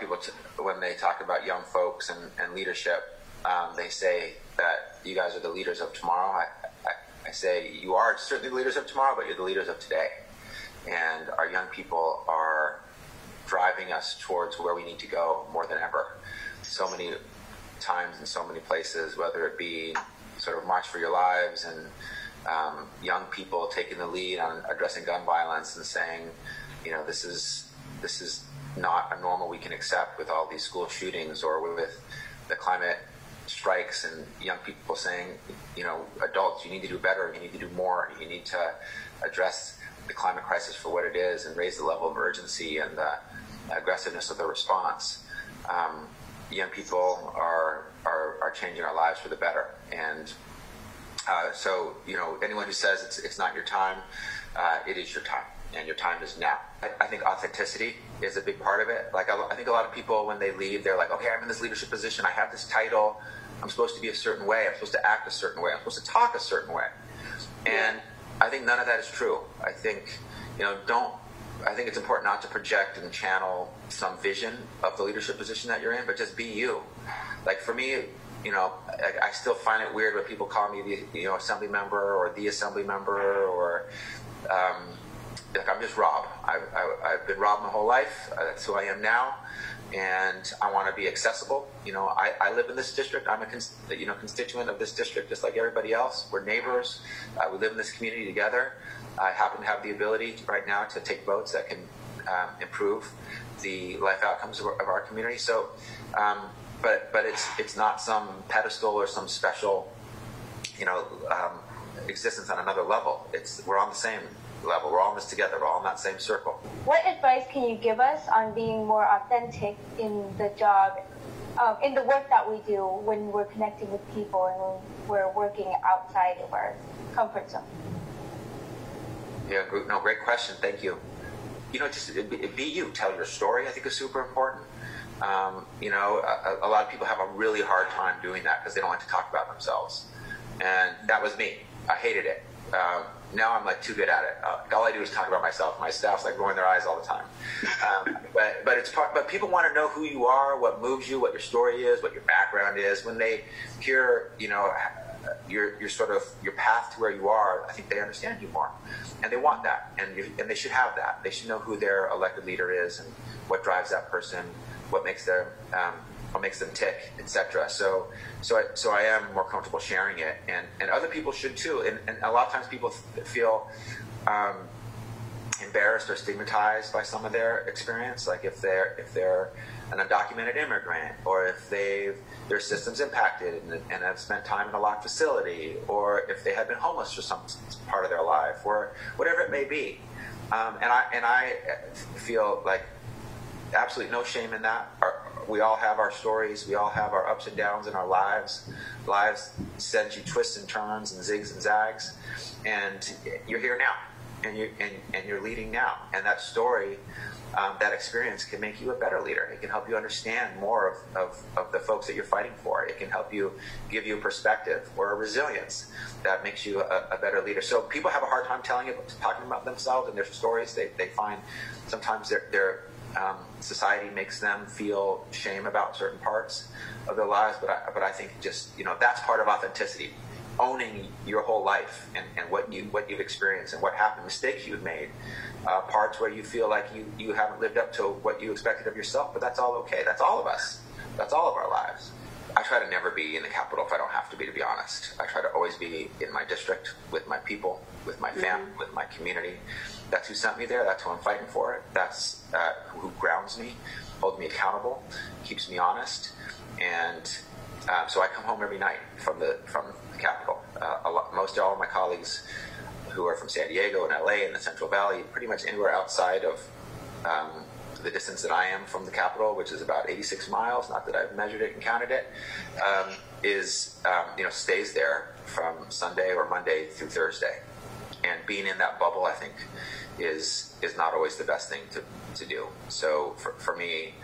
people, when they talk about young folks and leadership, they say that you guys are the leaders of tomorrow. I say you are certainly the leaders of tomorrow, but you're the leaders of today. And our young people are driving us towards where we need to go more than ever. So many times in so many places, whether it be sort of March for Your Lives and young people taking the lead on addressing gun violence and saying, this is not a normal we can accept with all these school shootings, or with the climate strikes, and young people saying, adults, you need to do better, you need to do more, you need to address the climate crisis for what it is and raise the level of urgency and the aggressiveness of the response. Young people are changing our lives for the better. And so, anyone who says it's not your time, it is your time, and your time is now. I think authenticity is a big part of it. Like, I think a lot of people, when they leave, they're like, okay, I'm in this leadership position, I have this title, I'm supposed to be a certain way, I'm supposed to act a certain way, I'm supposed to talk a certain way. And I think none of that is true. I think, I think it's important not to project and channel some vision of the leadership position that you're in, but just be you. Like, for me, I still find it weird when people call me the assembly member or the assembly member, or like, I'm just Rob. I've been Rob my whole life. That's who I am now, and I want to be accessible. I live in this district. I'm a constituent of this district, just like everybody else. We're neighbors. We live in this community together. I happen to have the ability right now to take votes that can improve the life outcomes of our community. So, but it's not some pedestal or some special, existence on another level. We're on the same level. We're all in this together. We're all in that same circle. What advice can you give us on being more authentic in the job, in the work that we do when we're connecting with people and when we're working outside of our comfort zone? Yeah, no, great question. Thank you. Just be you. Tell your story, I think, is super important. A lot of people have a really hard time doing that because they don't like to talk about themselves. And that was me. I hated it. Now I'm like too good at it. All I do is talk about myself. My staff's like rolling their eyes all the time. But people want to know who you are, what moves you, what your story is, what your background is. When they hear, your sort of your path to where you are, I think they understand you more, and they want that, and they should have that. They should know who their elected leader is and what drives that person, what makes them tick, etc. So I am more comfortable sharing it, and other people should too. And a lot of times people feel embarrassed or stigmatized by some of their experience, like if they're an undocumented immigrant, or if their system's impacted and have spent time in a locked facility, or if they have been homeless for some part of their life, or whatever it may be. And I feel like absolutely no shame in that. We all have our stories. We all have our ups and downs in our lives. Lives send you twists and turns and zigs and zags, and you're here now, and you're leading now. And that story, that experience, can make you a better leader. It can help you understand more of the folks that you're fighting for. It can help you, give you a perspective or a resilience that makes you a better leader. So people have a hard time talking about themselves and their stories. They find sometimes their society makes them feel shame about certain parts of their lives, but I think just that's part of authenticity, owning your whole life and what you've experienced and what happened, mistakes you've made, parts where you feel like you haven't lived up to what you expected of yourself, but that's all okay. That's all of us. That's all of our lives. I try to never be in the Capitol if I don't have to be honest. I try to always be in my district, with my people, with my family, with my community. That's who sent me there. That's who I'm fighting for. That's who grounds me, holds me accountable, keeps me honest. And so I come home every night from the Capitol. Most all of my colleagues who are from San Diego and LA and the Central Valley, pretty much anywhere outside of the distance that I am from the Capitol, which is about 86 miles, not that I've measured it and counted it, stays there from Sunday or Monday through Thursday. And being in that bubble, I think, is not always the best thing to do. So for me,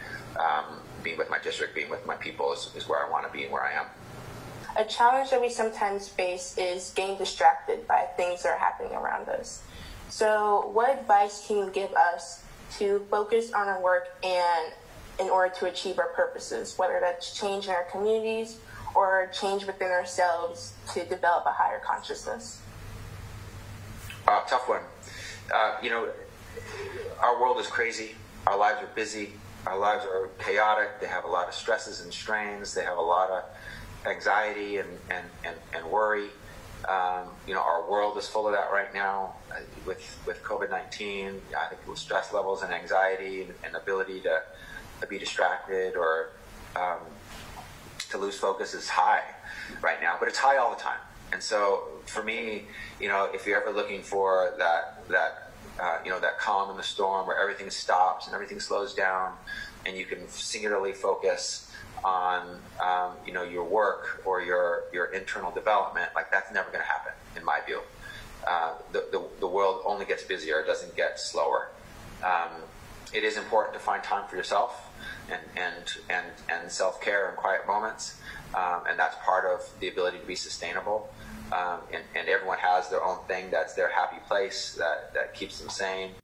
being with my district, being with my people is where I want to be and where I am. A challenge that we sometimes face is getting distracted by things that are happening around us. So what advice can you give us to focus on our work and in order to achieve our purposes, whether that's change in our communities or change within ourselves to develop a higher consciousness? Tough one. Our world is crazy. Our lives are busy. Our lives are chaotic. They have a lot of stresses and strains. They have a lot of anxiety and worry. Our world is full of that right now with COVID-19. I think with stress levels and anxiety and ability to be distracted or to lose focus is high right now, but it's high all the time. And so for me, if you're ever looking for that calm in the storm where everything stops and everything slows down and you can singularly focus on, your work or your internal development, like that's never going to happen in my view. The world only gets busier. It doesn't get slower. It is important to find time for yourself and self-care and quiet moments. And that's part of the ability to be sustainable. And everyone has their own thing that's their happy place that keeps them sane.